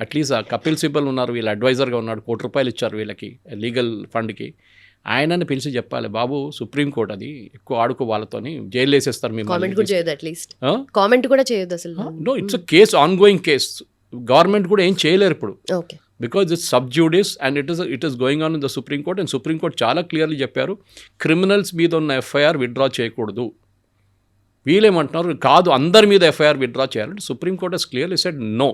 at least Kapil Sibal ఉన్నారు, వీళ్ళ అడ్వైజర్గా ఉన్నాడు, ₹1 ఇచ్చారు వీళ్ళకి లీగల్ ఫండ్కి. ఆయనని పిలిచి చెప్పాలి, బాబు సుప్రీంకోర్టు అది ఎక్కువ ఆడుకో వాళ్ళతోని జైలు వేసేస్తారు. మేము కామెంట్ కూడా చేయదు అసలు. No, it's a case, on going case. Government కూడా ఏం చేయలేరు ఇప్పుడు, because it's sub judice and it is going on in the supreme court. And supreme court చాలా క్లియర్లీ చెప్పారు, క్రిమినల్స్ మీద ఉన్న ఎఫ్ఐఆర్ విత్డ్రా చేయకూడదు. వీళ్ళేమంటున్నారు, కాదు అందరి మీద ఎఫ్ఐఆర్ విత్డ్రా చేయాలంటే supreme court has clearly said no.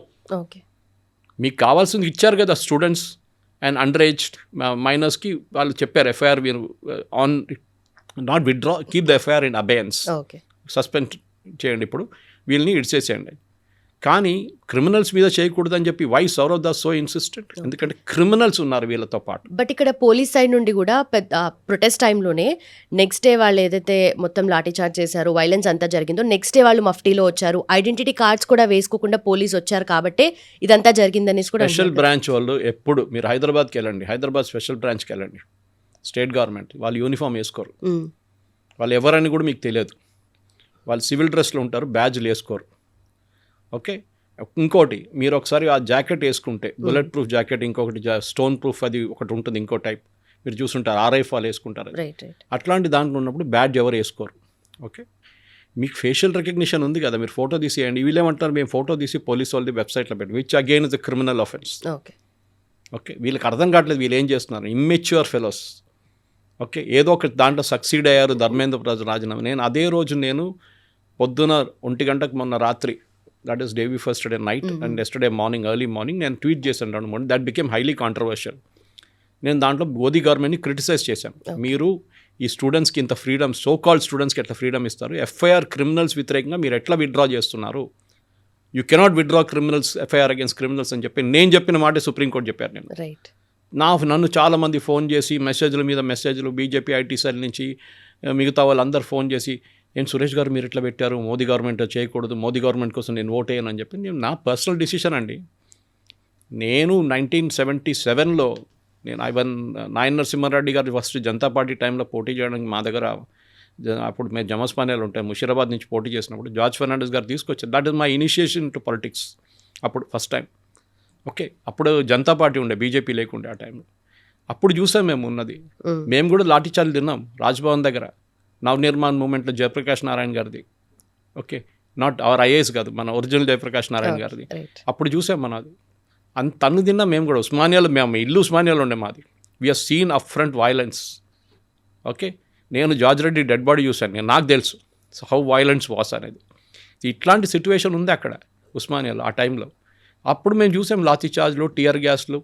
మీకు కావాల్సింది ఇచ్చారు కదా, స్టూడెంట్స్ అండ్ అండర్ ఏజ్ మైనర్స్కి వాళ్ళు చెప్పారు ఎఫ్ఐఆర్ మీరు on not withdraw, keep the FIR in abeyance, suspend చేయండి, ఇప్పుడు వీళ్ళని ఇడిచేసేయండి. కానీ క్రిమినల్స్ మీద చేయకూడదని చెప్పి why Saurav Das so insistent? ఎందుకంటే క్రిమినల్స్ ఉన్నారు వీళ్ళతో పాటు. బట్ ఇక్కడ పోలీస్ సైడ్ నుండి కూడా పెద్ద ప్రొటెస్ట్ టైంలోనే నెక్స్ట్ డే వాళ్ళు ఏదైతే మొత్తం లాఠీ చార్జ్ చేశారు, వైలెన్స్ అంతా జరిగిందో, నెక్స్ట్ డే వాళ్ళు మఫ్టీలో వచ్చారు, ఐడెంటిటీ కార్డ్స్ కూడా వేసుకోకుండా పోలీస్ వచ్చారు కాబట్టి ఇదంతా జరిగిందనేసి కూడా. స్పెషల్ బ్రాంచ్ వాళ్ళు ఎప్పుడు మీరు హైదరాబాద్కి వెళ్ళండి, హైదరాబాద్ స్పెషల్ బ్రాంచ్కి వెళ్ళండి, స్టేట్ గవర్నమెంట్ వాళ్ళు యూనిఫామ్ వేసుకోరు. వాళ్ళు ఎవరని కూడా మీకు తెలియదు. వాళ్ళు సివిల్ డ్రెస్లో ఉంటారు, బ్యాడ్జ్లు వేసుకోరు. ఓకే, ఇంకోటి మీరు ఒకసారి ఆ జాకెట్ వేసుకుంటే బుల్లెట్ ప్రూఫ్ జాకెట్, ఇంకొకటి స్టోన్ ప్రూఫ్ అది ఒకటి ఉంటుంది, ఇంకో టైప్ మీరు చూసుంటారు, RI ఫాల్ వేసుకుంటారు. అట్లాంటి దాంట్లో ఉన్నప్పుడు బ్యాడ్జ్ ఎవరు వేసుకోరు. ఓకే, మీకు ఫేషియల్ రికగ్నిషన్ ఉంది కదా, మీరు ఫోటో తీసేయండి. వీళ్ళేమంటారు, మేము ఫోటో తీసి పోలీస్ వాళ్ళది వెబ్సైట్లో పెట్టి, which again is a criminal offence. Okay, వీళ్ళకి అర్థం కావట్లేదు వీళ్ళు ఏం చేస్తున్నారు, ఇమ్మెచ్యూర్ ఫెలోస్. ఓకే, ఏదో ఒక దాంట్లో సక్సీడ్ అయ్యారు. ధర్మేంద్ర రాజీనామా. నేను అదే రోజు నేను పొద్దున 1 గంటకు మొన్న రాత్రి, that is day before yesterday night and yesterday morning early morning నేను ట్వీట్ చేశాను 2-3. That became highly controversial. నేను దాంట్లో మోదీ గవర్నమెంట్ని క్రిటిసైజ్ చేశాను. మీరు ఈ స్టూడెంట్స్కి ఇంత ఫ్రీడమ్, సో కాల్డ్ స్టూడెంట్స్కి ఎట్లా ఫ్రీడమ్ ఇస్తారు, ఎఫ్ఐఆర్ క్రిమినల్స్ వ్యతిరేకంగా మీరు ఎట్లా విత్డ్రా చేస్తున్నారు, you cannot withdraw criminals FIR against criminals అని చెప్పి నేను చెప్పిన మాట సుప్రీంకోర్టు చెప్పారు. నేను రైట్, నన్ను చాలామంది ఫోన్ చేసి మెసేజ్ల మీద మెసేజ్లు, బీజేపీ ఐటీ సెల్ నుంచి మిగతా వాళ్ళందరూ ఫోన్ చేసి, నేను సురేష్ గారు మీరు ఇట్లా పెట్టారు, మోదీ గవర్నమెంట్ చేయకూడదు, మోదీ గవర్నమెంట్ కోసం నేను ఓట్ వేయను అని చెప్పి. నేను నా పర్సనల్ డిసిషన్ అండి. నేను 1977లో నేను నాయన నరసింహారెడ్డి గారు ఫస్ట్ జనతా పార్టీ టైంలో పోటీ చేయడానికి మా దగ్గర అప్పుడు మేము జమస్పానియాలు ఉంటాయి, ముషీరాబాద్ నుంచి పోటీ చేసినప్పుడు జార్జ్ ఫెర్నాండెస్ గారు తీసుకొచ్చారు. That is my initiation to politics. అప్పుడు ఫస్ట్ టైం. ఓకే, అప్పుడు జనతా పార్టీ ఉండే, బీజేపీ లేకుండే ఆ టైంలో. అప్పుడు చూసాం మేము ఉన్నది. మేము కూడా లాఠీచార్జ్ తిన్నాం రాజ్భవన్ దగ్గర, నవనిర్మాణ్ మూమెంట్లో జయప్రకాష్ నారాయణ గారిది. ఓకే, నాట్ అవర్ ఐఏఎస్ కాదు, మన ఒరిజినల్ జయప్రకాష్ నారాయణ గారిది. అప్పుడు చూసాం మనది. తన్ను తిన్నా మేము కూడా. ఉస్మానియాలో మేము ఇల్లు ఉస్మానియాలో ఉండే మాది. We are seen up front violence. Okay, నేను జార్జ్ రెడ్డి డెడ్ బాడీ చూశాను. నాకు తెలుసు హౌ వైలెన్స్ వాస్ అనేది. ఇట్లాంటి సిచ్యువేషన్ ఉంది అక్కడ ఉస్మానియాలో ఆ టైంలో. అప్పుడు మేము చూసాం లాఠీ చార్జ్లు, టియర్ గ్యాస్లు.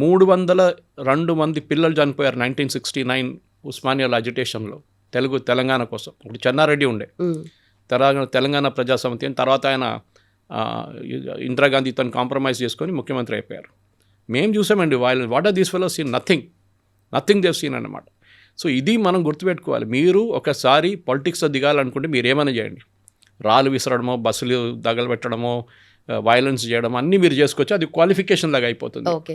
302 మంది పిల్లలు చనిపోయారు 1969 ఉస్మానియాలో అజిటేషన్లో తెలంగాణ కోసం. ఇప్పుడు చెన్నారెడ్డి ఉండే తెలంగాణ ప్రజాసమితి అని, తర్వాత ఆయన ఇందిరాగాంధీ తను కాంప్రమైజ్ చేసుకొని ముఖ్యమంత్రి అయిపోయారు. మేము చూసామండి violence. What are these fellows seen? Nothing they've seen అన్నమాట. సో ఇది మనం గుర్తుపెట్టుకోవాలి. మీరు ఒకసారి పాలిటిక్స్లో దిగాలనుకుంటే మీరు ఏమైనా చేయండి, రాళ్ళు విసరడమో, బస్సులు తగలబెట్టడమో, వైలెన్స్ చేయడం అన్నీ మీరు చేసుకోవచ్చు. అది క్వాలిఫికేషన్ లాగా అయిపోతుంది. Okay,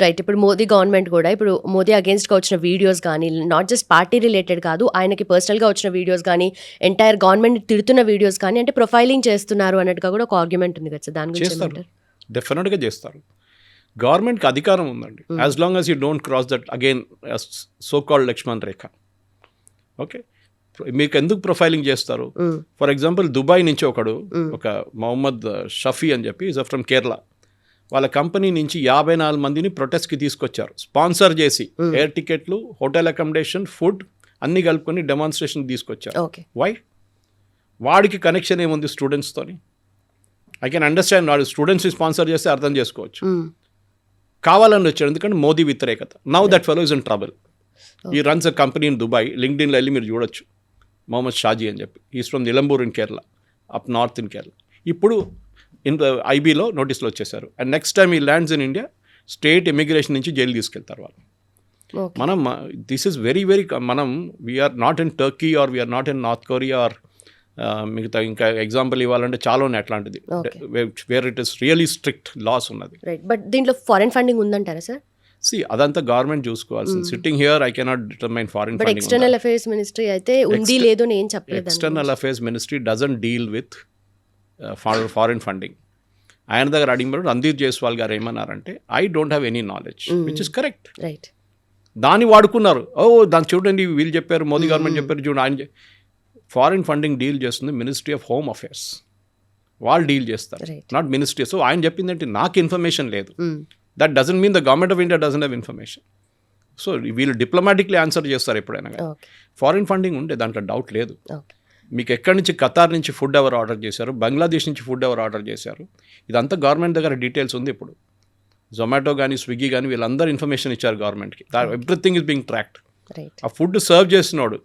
right. ఇప్పుడు మోదీ గవర్నమెంట్ కూడా, ఇప్పుడు మోదీ అగేన్స్ట్గా వచ్చిన వీడియోస్ కానీ, నాట్ జస్ట్ పార్టీ రిలేటెడ్ కాదు, ఆయనకి పర్సనల్గా వచ్చిన వీడియోస్ కానీ, ఎంటైర్ గవర్నమెంట్ తిడుతున్న వీడియోస్ కానీ, అంటే ప్రొఫైలింగ్ చేస్తున్నారు అన్నట్టుగా కూడా ఒక ఆర్గ్యుమెంట్ ఉంది కదా, దాని గురించి చేస్తారు, డెఫినెట్గా చేస్తారు. గవర్నమెంట్కి అధికారం ఉందండి, as long as you don't cross that again so called Lakshman Rekha. Okay, మీకు ఎందుకు ప్రొఫైలింగ్ చేస్తారు? ఫర్ ఎగ్జాంపుల్ దుబాయ్ నుంచి ఒక మొహమ్మద్ షఫీ అని చెప్పి ఈజ్ ఫ్రమ్ కేరళ. వాళ్ళ కంపెనీ నుంచి 54 మందిని ప్రొటెస్ట్కి తీసుకొచ్చారు, స్పాన్సర్ చేసి. ఎయిర్ టికెట్లు, హోటల్ అకామిడేషన్, ఫుడ్ అన్నీ కలుపుకొని డెమాన్స్ట్రేషన్ తీసుకొచ్చారు. వై? వాడికి కనెక్షన్ ఏముంది స్టూడెంట్స్తోని? I can understand. వాడు స్టూడెంట్స్ని స్పాన్సర్ చేస్తే అర్థం చేసుకోవచ్చు. కావాలని వచ్చాడు, ఎందుకంటే మోదీ వ్యతిరేకత. Now that fellow is in trouble. He runs a company in Dubai. లింక్డ్ఇన్లో వెళ్ళి మీరు చూడొచ్చు, మొహమ్మద్ షాజీ అని చెప్పి. Is from Nilambur in Kerala, up north in Kerala. ఇప్పుడు ఐబీలో నోటీసులు వచ్చేసారు. And next time he lands in India state immigration నుంచి జైలు తీసుకెళ్తారు వాళ్ళు. మనం దిస్ ఈస్ వెరీ మనం we are not in Turkey or we are not in North Korea or మిగతా ఇంకా ఎగ్జాంపుల్ ఇవ్వాలంటే చాలా ఉన్నాయి అట్లాంటిది, where it is really strict laws ఉన్నది. బట్ దీంట్లో ఫారెన్ ఫండింగ్ ఉందంటారా సార్? అదంతా గవర్నమెంట్ చూసుకోవాల్సింది. Sitting here I cannot determine foreign funding. External affairs ministry అయితే ఉంది లేదు అని ఏం చెప్పలేదు. External affairs ministry doesn't deal with foreign funding. ఆయన దగ్గర అడిగినప్పుడు రణ్దీప్ జైస్వాల్ గారు ఏమన్నారంటే, I don't have any knowledge, which is correct. Right, దాన్ని వాడుకున్నారు. దాన్ని చూడండి, వీళ్ళు చెప్పారు, మోదీ గవర్నమెంట్ చెప్పారు, చూడండి. ఆయన ఫారిన్ ఫండింగ్ డీల్ చేస్తుంది మినిస్ట్రీ ఆఫ్ హోమ్ అఫైర్స్, వాళ్ళు డీల్ చేస్తారు, నాట్ మినిస్ట్రీ. సో ఆయన చెప్పిందంటే నాకు ఇన్ఫర్మేషన్ లేదు. That doesn't mean the government of India doesn't have information. So వీళ్ళు డిప్లొమాటిక్లీ ఆన్సర్ చేస్తారు ఎప్పుడైనా. ఫారిన్ ఫండింగ్ ఉంటే దాంట్లో డౌట్ లేదు. మీకు ఎక్కడి నుంచి, ఖతార్ నుంచి ఫుడ్ ఎవరు ఆర్డర్ చేశారు, బంగ్లాదేశ్ నుంచి ఫుడ్ ఎవరు ఆర్డర్ చేశారు, ఇదంతా గవర్నమెంట్ దగ్గర డీటెయిల్స్ ఉంది. ఇప్పుడు జొమాటో కానీ స్విగ్గీ కానీ వీళ్ళందరూ ఇన్ఫర్మేషన్ ఇచ్చారు గవర్నమెంట్కి. Everything is being tracked. ఆ ఫుడ్ సర్వ్ చేసినాడు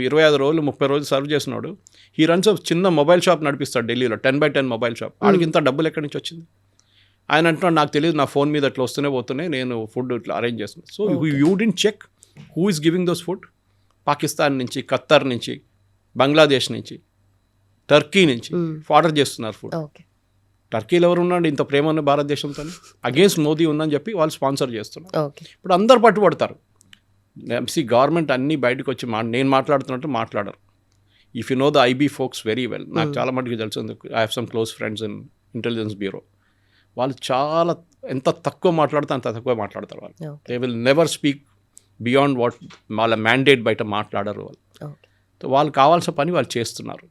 25 రోజులు 30 రోజులు సర్వ్ చేసినాడు. ఈ రన్స్ చిన్న మొబైల్ షాప్ నడిపిస్తాడు ఢిల్లీలో, 10x10 మొబైల్ షాప్. వాడికి ఇంత డబ్బులు ఎక్కడి నుంచి వచ్చింది? ఆయన అంటున్నాడు, నాకు తెలియదు, నా ఫోన్ మీద అట్లా వస్తూనే పోతున్నాయి, నేను ఫుడ్ ఇట్లా అరేంజ్ చేస్తున్నాను. So you didn't check who is giving those food. Pakistan నుంచి, ఖత్తర్ నుంచి, బంగ్లాదేశ్ నుంచి, టర్కీ నుంచి ఆర్డర్ చేస్తున్నారు ఫుడ్. టర్కీలో ఎవరు ఉన్నాడు ఇంత ప్రేమ ఉన్న భారతదేశంతో? అగేన్స్ట్ మోదీ ఉందని చెప్పి వాళ్ళు స్పాన్సర్ చేస్తున్నారు. ఇప్పుడు అందరు పట్టుబడతారు. గవర్నమెంట్ అన్నీ బయటకు వచ్చి నేను మాట్లాడుతున్నట్టు మాట్లాడరు. If you know the IB folks very well, నాకు చాలా మటుకు తెలుసు. I have some close friends in Intelligence Bureau. వాళ్ళు చాలా ఎంత తక్కువ మాట్లాడితే అంత తక్కువ మాట్లాడతారు వాళ్ళు. They will never speak beyond what వాళ్ళ మ్యాండేట్ బయట మాట్లాడరు వాళ్ళు. సో వాళ్ళు కావాల్సిన పని వాళ్ళు చేస్తున్నారు.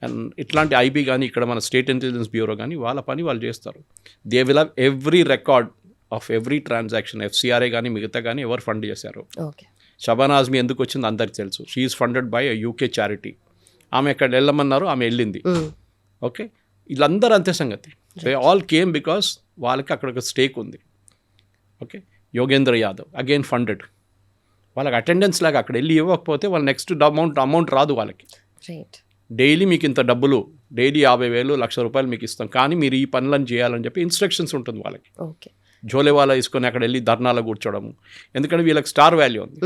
అండ్ ఇట్లాంటి ఐబీ కానీ, ఇక్కడ మన స్టేట్ ఇంటెలిజెన్స్ బ్యూరో కానీ వాళ్ళ పని వాళ్ళు చేస్తారు. They will have every record of every transaction FCRA కానీ మిగతా కానీ ఎవరు ఫండ్ చేశారు. ఓకే. షబానా ఆజ్మీ ఎందుకు వచ్చింది అందరికి తెలుసు. She is funded by UK charity. ఆమె ఎక్కడ వెళ్ళమన్నారు, ఆమె వెళ్ళింది. ఓకే, వీళ్ళందరూ అంతే సంగతి. దే ఆల్ కేమ్ బికాస్ వాళ్ళకి అక్కడ ఒక స్టేక్ ఉంది. Okay, Yogendra Yadav again funded. వాళ్ళకి అటెండెన్స్ లాగా అక్కడ వెళ్ళి ఇవ్వకపోతే వాళ్ళ నెక్స్ట్ అమౌంట్ రాదు వాళ్ళకి. డైలీ మీకు ఇంత డబ్బులు, డైలీ 50,000 1,00,000 మీకు ఇస్తాం, కానీ మీరు ఈ పనులను చేయాలని చెప్పి ఇన్స్ట్రక్షన్స్ ఉంటుంది వాళ్ళకి. ఓకే. జోలేవాలా తీసుకొని అక్కడ వెళ్ళి ధర్నాలో కూర్చోవడము, ఎందుకంటే వీళ్ళకి స్టార్ వాల్యూ ఉంది.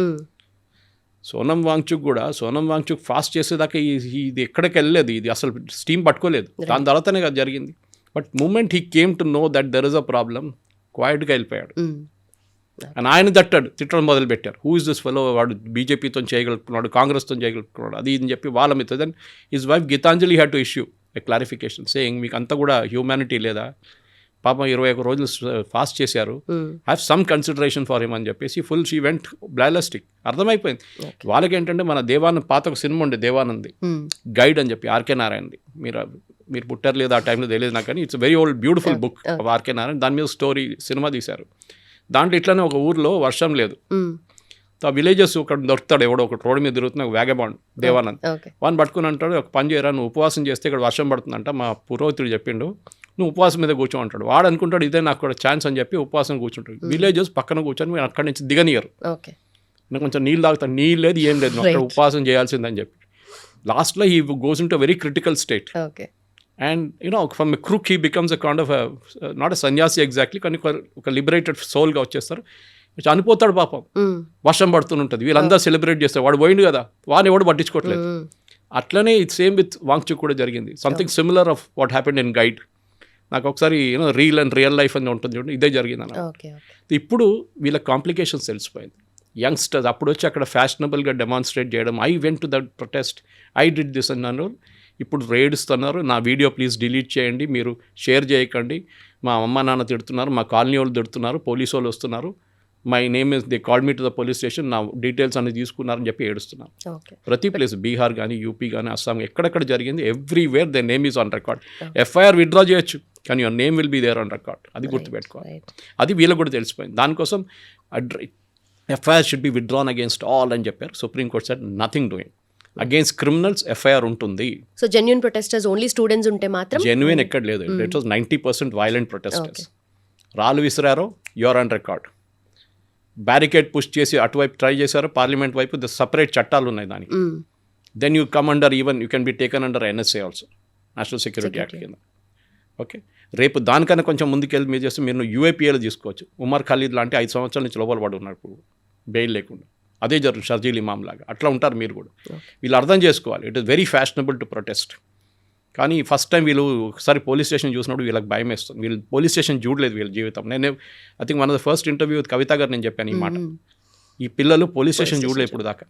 సోనం వాంగ్చుక్ ఫాస్ట్ చేసేదాకా ఇది ఎక్కడికి వెళ్ళలేదు, ఇది అసలు స్టీమ్ పట్టుకోలేదు. దాని తర్వాతనే కదా జరిగింది. But moment he came to know that there is a problem, క్వైట్గా వెళ్ళిపోయాడు. అండ్ ఆయన తిట్టడం మొదలుపెట్టారు. హూ ఇస్ దిస్ ఫెలో, వాడు బీజేపీతో చేయగలుగుతున్నాడు, కాంగ్రెస్తో చేయగలుగుతున్నాడు, అది అని చెప్పి వాళ్ళ మీద. Then his wife Geetanjali had to issue a clarification saying మీకు అంతా కూడా హ్యూమానిటీ లేదా, పాపం 21 రోజులు ఫాస్ట్ చేశారు, have some consideration for him అని చెప్పేసి ఫుల్ షీ వెంట్ బ్లాలస్టిక్. అర్థమైపోయింది వాళ్ళకి ఏంటంటే, మన దేవానంద్ పాత ఒక సినిమా ఉండే దేవానంద్ గైడ్ అని చెప్పి, ఆర్కే నారాయణది. మీరు పుట్టారు లేదు ఆ టైంలో తెలియదు నాకు, కానీ it's very old beautiful book of RK Narayan. దాని మీద స్టోరీ సినిమా తీశారు. దాంట్లో ఇట్లానే ఒక ఊర్లో వర్షం లేదు, ఆ విలేజెస్ ఒక దొరుకుతాడు ఎవడో ఒక రోడ్డు మీద తిరుగుతున్న ఒక వ్యాగబాండ్ దేవానంద్. వాడిని పట్టుకుని అంటాడు, ఒక పని చేయరా, నువ్వు ఉపవాసం చేస్తే ఇక్కడ వర్షం పడుతుందంట, మా పురోహితుడు చెప్పిండు, నువ్వు ఉపవాసం మీద కూర్చో అంటాడు. వాడు అనుకుంటాడు ఇదే నాకు కూడా ఛాన్స్ అని చెప్పి ఉపవాసం కూర్చుంటాడు. విలేజెస్ పక్కన కూర్చొని మీరు అక్కడి నుంచి దిగనియరు, నేను కొంచెం నీళ్ళు తాగుతాను, నీళ్ళు లేదు ఏం లేదు, అక్కడ ఉపవాసం చేయాల్సిందని చెప్పి లాస్ట్లో he goes in to very critical state. And from a crook he becomes a kind of not a సన్యాసి ఎగ్జాక్ట్లీ, కానీ ఒక లిబరేటెడ్ సోల్గా వచ్చేస్తారు. చనిపోతాడు పాపం, వర్షం పడుతుంటుంది, వీళ్ళందరూ సెలబ్రేట్ చేస్తారు, వాడు పోయిండు కదా, వాడిని ఎవడు పట్టించుకోవట్లేదు. అట్లనే ఇది సేమ్ విత్ వాంగ్చుక్ కూడా జరిగింది. Something similar of what happened in guide. నాకు ఒకసారి రియల్ లైఫ్ అని ఉంటుంది చూడండి, ఇదే జరిగింది అన్న. ఇప్పుడు వీళ్ళ కాంప్లికేషన్స్ తెలిసిపోయింది. యంగ్స్టర్స్ అప్పుడు వచ్చి అక్కడ ఫ్యాషనబుల్గా డెమాన్స్ట్రేట్ చేయడం, I went to that protest, I did this అన్నారు. ఇప్పుడు రేడుస్తున్నారు, నా వీడియో ప్లీజ్ డిలీట్ చేయండి, మీరు షేర్ చేయకండి, మా అమ్మ నాన్న తిడుతున్నారు, మా కాలనీ వాళ్ళు తిడుతున్నారు, పోలీసు వాళ్ళు వస్తున్నారు, my name is they called me to the police station, నా డీటెయిల్స్ అనేది తీసుకున్నారని చెప్పి ఏడుస్తున్నారు. ప్రతి ప్లేస్ బీహార్ కానీ యూపీ కానీ అస్సాం ఎక్కడెక్కడ జరిగింది, everywhere they name is on record. FIR withdraw చేయొచ్చు, కానీ your name will be there on record. అది గుర్తుపెట్టుకోవాలి. అది వీళ్ళకి కూడా తెలిసిపోయింది. దానికోసం FIR should be withdrawn against all అని చెప్పారు. Supreme court said nothing doing. Against criminals FIR ఉంటుంది. So genuine protesters only students ఉంటే మాత్రం, జెన్యూన్ ఎక్కడ లేదు. It was 90% violent protesters. రాళ్ళు విసిరారో your on record. Barricade push చేసి అటువైపు ట్రై చేశారు, పార్లమెంట్ వైపు సపరేట్ చట్టాలు ఉన్నాయి దానికి. Then you come under, even you can be taken under NSA also, national security act కింద. ఓకే, రేపు దానికన్నా కొంచెం ముందుకెళ్ళి మీరు చేస్తే మీరు UAPAలో తీసుకోవచ్చు. ఉమర్ ఖలీద్ లాంటి 5 సంవత్సరాల నుంచి లోపల పడి ఉన్నారు ఇప్పుడు బెయిల్ లేకుండా. అదే జరుగుతుంది షర్జీల్ ఇమామ్ లాగా. అట్లా ఉంటారు మీరు కూడా. వీళ్ళు అర్థం చేసుకోవాలి, it is very fashionable to protest. కానీ ఫస్ట్ టైం వీళ్ళు ఒకసారి పోలీస్ స్టేషన్ చూసినప్పుడు వీళ్ళకి భయం వేస్తుంది. వీళ్ళు పోలీస్ స్టేషన్ చూడలేదు వీళ్ళ జీవితం. నేను I think one of the first interview with Kavitha గారు నేను చెప్పాను ఈ మాట. ఈ పిల్లలు పోలీస్ స్టేషన్ చూడలేదు ఇప్పుడు దాకా.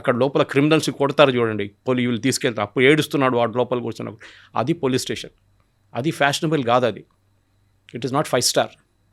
అక్కడ లోపల క్రిమినల్స్ కొడతారు చూడండి, వీళ్ళు తీసుకెళ్తారు, అప్పుడు ఏడుస్తున్నాడు వాడు లోపల కూర్చున్నప్పుడు. అది పోలీస్ స్టేషన్, అది ఫ్యాషనబుల్ కాదు, అది ఇట్ ఈస్ నాట్ 5 స్టార్.